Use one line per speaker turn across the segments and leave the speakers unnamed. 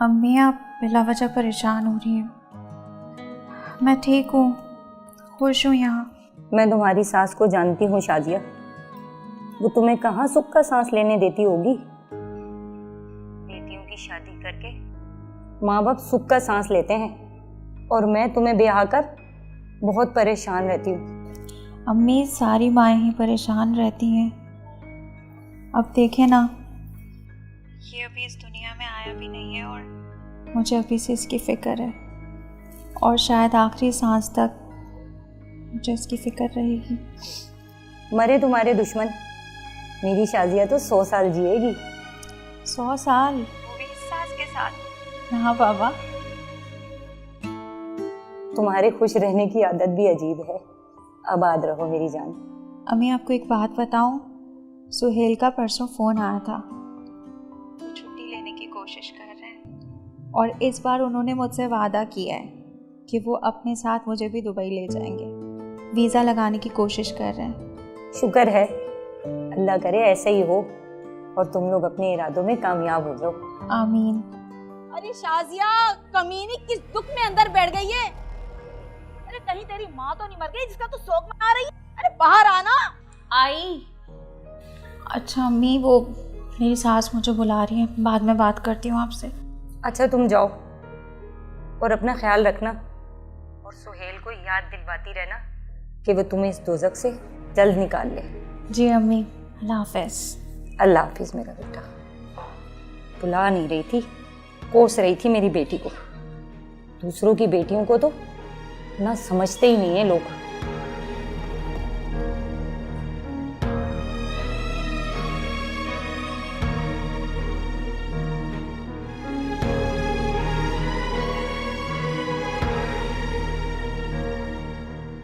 अम्मी आप बिला वजह परेशान हो रही हैं। मैं ठीक हूँ, खुश हूँ यहाँ।
मैं तुम्हारी सास को जानती हूँ शाजिया, वो तुम्हें कहाँ सुख का सांस लेने देती होगी। बेटियों की शादी करके माँ बाप सुख का सांस लेते हैं और मैं तुम्हें ब्याह कर बहुत परेशान रहती हूँ।
अम्मी सारी माएँ ही परेशान रहती हैं। अब देखें ना, ये अभी इस दुनिया में आया भी नहीं है और मुझे अभी से इसकी फ़िक्र है और शायद आखिरी सांस तक मुझे इसकी फ़िक्र रहेगी।
मरे तुम्हारे दुश्मन, मेरी शाजिया तो 100 साल जिएगी।
100 साल? वो भी इस सास के साथ? हाँ बाबा।
तुम्हारे खुश रहने की आदत भी अजीब है। आबाद रहो मेरी जान।
अम्मी आपको एक बात बताऊं, सुहेल का परसों फ़ोन आया था। वो छुट्टी लेने की कोशिश कर रहे हैं और इस बार उन्होंने मुझसे वादा किया है कि वो अपने साथ मुझे भी दुबई ले जाएंगे। वीज़ा लगाने की कोशिश कर रहे हैं।
शुक्र है, अल्लाह करे ऐसा ही हो और तुम लोग अपने इरादों में कामयाब हो जाओ।
आमीन।
अरे शाजिया कमीनी किस दुख में अंदर बैठ गई है? अरे कहीं तेरी माँ तो नहीं मर गई जिसका तू शोक मना रही है? अरे बाहर आना। आई।
अच्छा अम्मी, वो मेरी सास मुझे बुला रही है, बाद में बात करती हूँ आपसे।
अच्छा तुम जाओ और अपना ख्याल रखना और सुहेल को याद दिलवाती रहना कि वो तुम्हें इस दोज़ख से जल्द निकाल ले।
जी अम्मी, अल्लाह हाफ़िज़।
अल्लाह हाफिज़ मेरा बेटा। बुला नहीं रही थी, कोस रही थी मेरी बेटी को। दूसरों की बेटियों को तो ना समझते ही नहीं है लोग।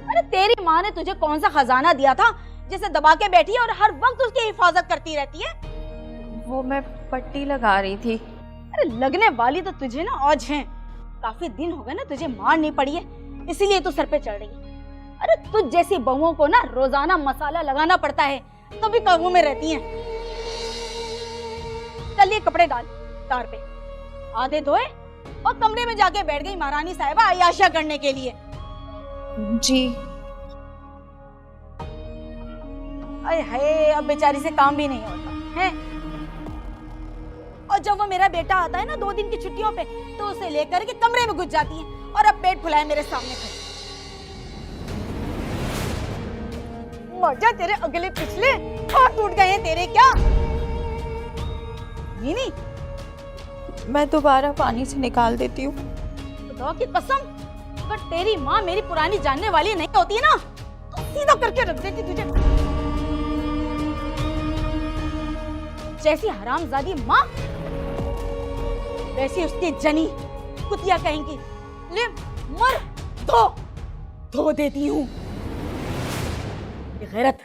अरे तेरी माँ ने तुझे कौन सा खजाना दिया था जिसे दबा के बैठी है और हर वक्त उसकी हिफाजत करती रहती है?
वो मैं पट्टी लगा रही थी।
अरे लगने वाली तो तुझे ना औज है। काफी दिन हो गए ना तुझे मार नहीं पड़ी है, इसीलिए तू सर पे चढ़ रही है। अरे तुझ जैसी बहुओं को ना रोजाना मसाला लगाना पड़ता है, तभी काबू में रहती हैं। चल ये कपड़े डाल तार पे, आधे धोए और कमरे में जाके बैठ गई महारानी साहिबा अय्याशा करने के लिए।
जी।
अरे है, अब बेचारी से काम भी नहीं होता है। और जब वो मेरा बेटा आता है ना 2 दिन की छुट्टियों पे, तो उसे लेकर के कमरे में घुस जाती है और अब पेट फुलाए मेरे सामने खड़ी। मजा तेरे अगले पिछले और टूट गए हैं तेरे क्या? नहीं,
मैं दोबारा पानी से निकाल देती हूँ।
खुदा की कसम, अगर तेरी माँ मेरी पुरानी जानने वाली नहीं होती ना तो सीधा करके रख देती तुझे। जैसी हरामजादी माँ वैसी उसकी जनी कुतिया कहेंगी। ले मर, धो देती हूँ। गैरत।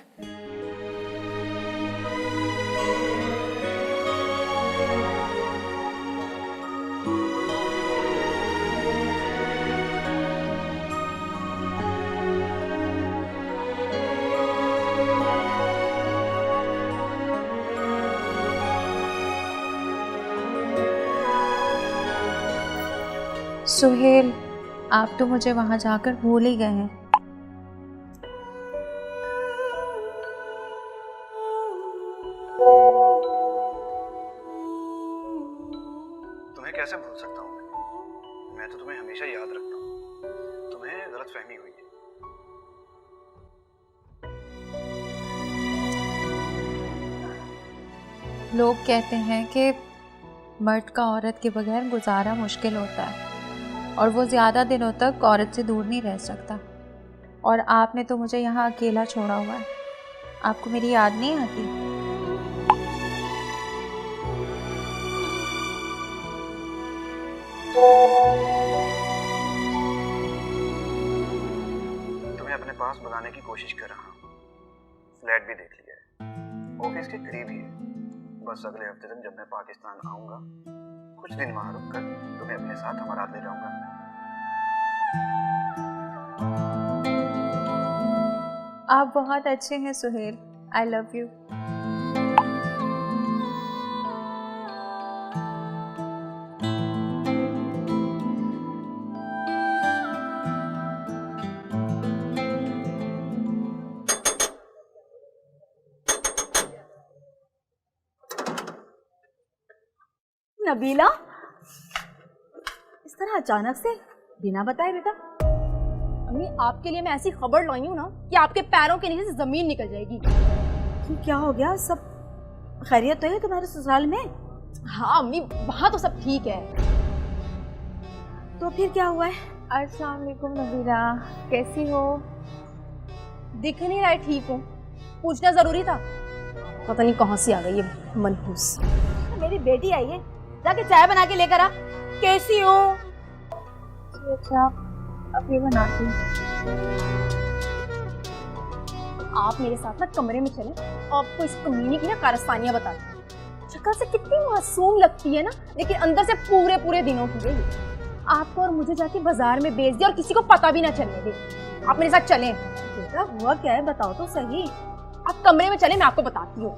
सुहेल, आप तो मुझे वहां जाकर भूल ही गए हैं।
तुम्हें कैसे भूल सकता हूँ मैं तो तुम्हें हमेशा याद रखता हूँ। तुम्हें गलतफहमी हुई है।
लोग कहते हैं कि मर्द का औरत के बगैर गुजारा मुश्किल होता है और वो ज़्यादा दिनों तक औरत से दूर नहीं रह सकता। और आपने तो मुझे यहाँ अकेला छोड़ा हुआ है। आपको मेरी याद नहीं आती?
तुम्हें अपने पास बुलाने की कोशिश कर रहा हूँ। फ्लैट भी देख लिया है, ऑफिस के करीब ही है। बस अगले हफ्ते तक जब मैं पाकिस्तान आऊंगा, कुछ दिन वहां रुक कर तुम्हें अपने साथ हमारा ले जाऊंगा।
आप बहुत अच्छे हैं Suhail. I love you.
Nabila, इस तरह अचानक से बिना बताए बेटा?
अम्मी, आपके लिए मैं ऐसी खबर लाई हूँ ना कि आपके पैरों के नीचे से जमीन निकल जाएगी।
क्यों, क्या हो गया? सब खैरियत तो है तुम्हारे ससुराल में?
हाँ अम्मी, वहाँ तो सब ठीक है।
तो फिर क्या हुआ है?
अस्सलाम वालेकुम नबीला, कैसी हो?
दिख नहीं रहा है, ठीक हूँ। पूछना जरूरी था। पता नहीं कहाँ से आ गई ये मनहूस।
मेरी बेटी आई है, जाके चाय बना के लेकर आ। कैसी हो?
अच्छा, अभी बनाती हूँ।
आप मेरे साथ ना कमरे में चलें और आपको इस कमीने की ना कारस्तानियाँ बताती हूँ। शक्ल से कितनी मासूम लगती है ना, लेकिन अंदर से पूरे पूरे दिनों की है। आपको और मुझे जाके बाजार में बेच दिया और किसी को पता भी ना चलने दे। आप मेरे साथ चलें।
बेटा हुआ क्या है, बताओ तो सही।
आप कमरे में चलें, मैं आपको बताती हूँ।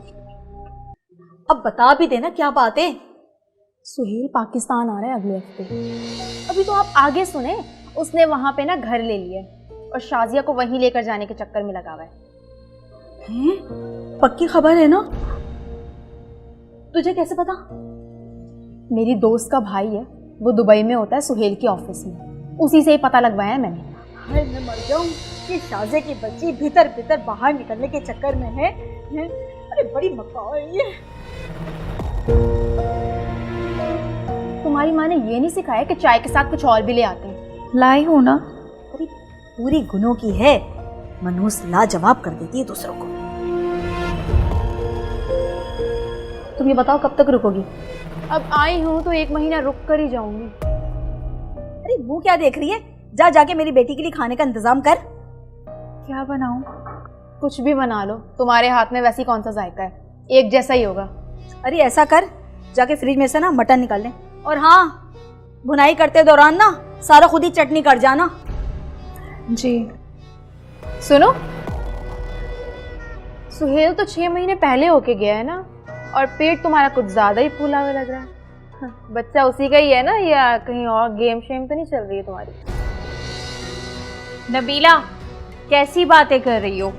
अब बता भी देना क्या बात है।
सुहेल पाकिस्तान आ रहा है अगले हफ्ते। अभी तो आप आगे सुने। उसने वहां पे ना घर ले लिया और शाजिया को वहीं लेकर जाने के चक्कर में लगा हुआ है।
हैं? पक्की खबर है ना? तुझे कैसे पता?
मेरी दोस्त का भाई है, वो दुबई में होता है सुहेल के ऑफिस में। उसी से ही पता लगवाया है मैंने।
हाय मैं मर जाऊं कि शाजे की बच्ची भीतर भीतर बाहर निकलने के चक्कर में है। अरे बड़ी मक्का है ये।
तुम्हारी माँ ने ये नहीं सिखाया कि चाय के साथ कुछ और भी ले आते हैं?
लाई हूँ ना।
अरे पूरी गुनों की है, मनहूस लाजवाब कर देती है दूसरों को।
तुम ये बताओ कब तक रुकोगी? अब आई हूँ तो 1 महीना रुक कर ही जाऊंगी।
अरे मुंह क्या देख रही है? जा जाके मेरी बेटी के लिए खाने का इंतजाम कर।
क्या बनाऊं?
कुछ भी बना लो, तुम्हारे हाथ में वैसी कौन सा जायका है, एक जैसा ही होगा।
अरे ऐसा कर, जाके फ्रिज में से ना मटन निकाल ले, और हाँ भुनाई करते दौरान ना सारा खुद ही चटनी कर जाना।
जी।
सुनो, सुहेल तो 6 महीने पहले होके गया है ना, और पेट तुम्हारा कुछ ज्यादा ही फूला हुआ लग रहा है। बच्चा उसी का ही है ना, या कहीं और गेम शेम तो नहीं चल रही है तुम्हारी?
नबीला, कैसी बातें कर रही हो?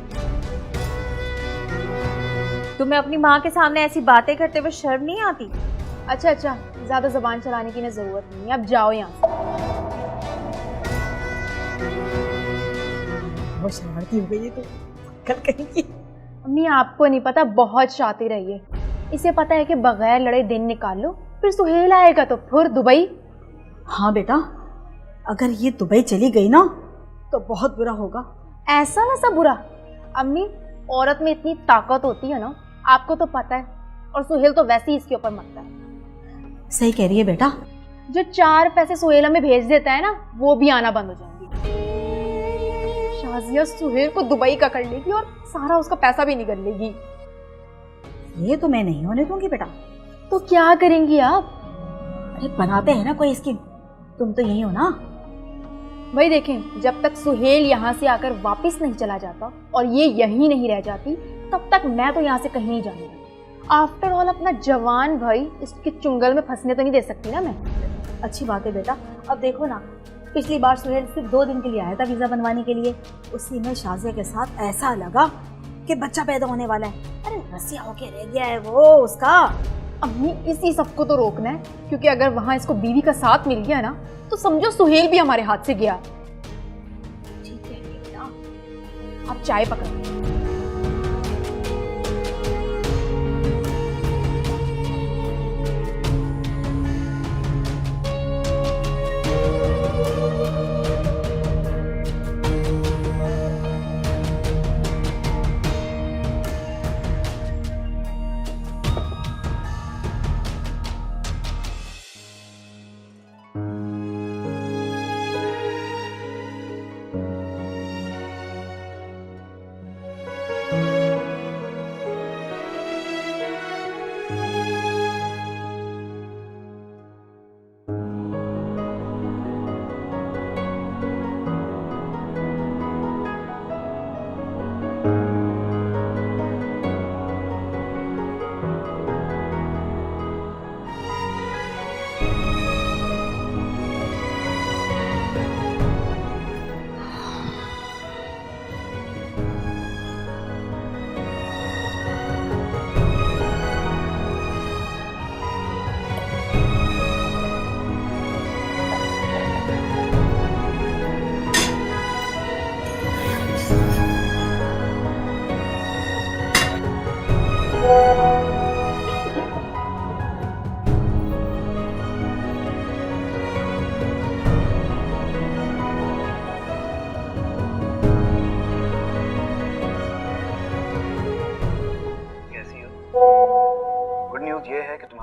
तुम्हें अपनी माँ के सामने ऐसी बातें करते हुए शर्म नहीं आती?
अच्छा अच्छा, ज्यादा जुबान चलाने की ना जरूरत नहीं है, अब जाओ यहाँ से।
बहुत शरारती हो गई है तो कल कहेंगी।
अम्मी आपको नहीं पता, बहुत शातिर है ये। इसे पता है कि बगैर लड़े दिन निकाल लो, फिर सुहेल आएगा तो फिर दुबई।
हाँ बेटा, अगर ये दुबई चली गई ना तो बहुत बुरा होगा।
ऐसा वैसा बुरा? अम्मी, औरत में इतनी ताकत होती है ना, आपको तो पता है, और सुहेल तो वैसे ही इसके ऊपर मरता है।
सही कह रही है बेटा।
जो 4 पैसे सुहेल हमें भेज देता है ना, वो भी आना बंद हो जाएंगे। शाजिया सुहेल को दुबई का कर लेगी और सारा उसका पैसा भी निकल लेगी।
ये तो मैं नहीं होने दूंगी बेटा।
तो क्या करेंगी आप?
अरे बनाते हैं ना कोई स्कीम। तुम तो यही हो ना।
भाई देखें, जब तक सुहेल यहाँ से आकर वापस नहीं चला जाता और ये यहीं नहीं रह जाती, तब तक मैं तो यहाँ से कहीं नहीं जाऊंगी। आफ्टर ऑल अपना जवान भाई इसके चुंगल में फंसने तो नहीं दे सकती ना मैं।
अच्छी बात है बेटा। अब देखो ना, पिछली बार सुहेल सिर्फ 2 दिन के लिए आया था वीजा बनवाने के लिए। उसी में शाजिया के साथ ऐसा लगा कि बच्चा पैदा होने वाला है। अरे रसिया होके रह गया है वो उसका।
अम्मी, इसी सबको तो रोकना है, क्योंकि अगर वहां इसको बीवी का साथ मिल गया ना, तो समझो सुहेल भी हमारे हाथ से गया।
ठीक है बेटा।
आप चाय पकड़ो।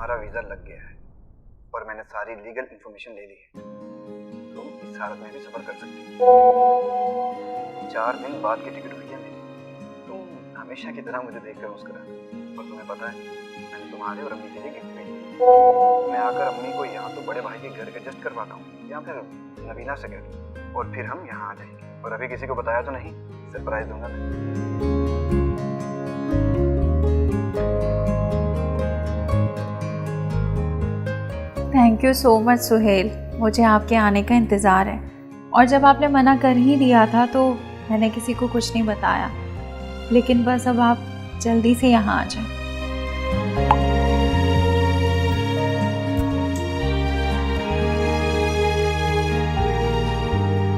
तुम्हारा वीज़ा लग गया है और मैंने सारी लीगल इन्फॉर्मेशन ले ली है। तुम इस हालत में भी सफ़र कर सकते हो। 4 दिन बाद की टिकट हुई है मेरी। तुम हमेशा की तरह मुझे देखकर मुस्कुरा, और तुम्हें पता है मैंने तुम्हारे और अम्मी के लिए गिफ्ट भेजी। मैं आकर अम्मी को यहाँ तो बड़े भाई के घर एडजस्ट करवाता हूँ या फिर नबीना से कहता हूँ, और फिर हम यहाँ आ जाएंगे। और अभी किसी को बताया तो नहीं, सरप्राइज दूंगा मैं।
Thank you so much Suhail, मुझे आपके आने का इंतज़ार है। और जब आपने मना कर ही दिया था तो मैंने किसी को कुछ नहीं बताया, लेकिन बस अब आप जल्दी से यहाँ आ जाएं।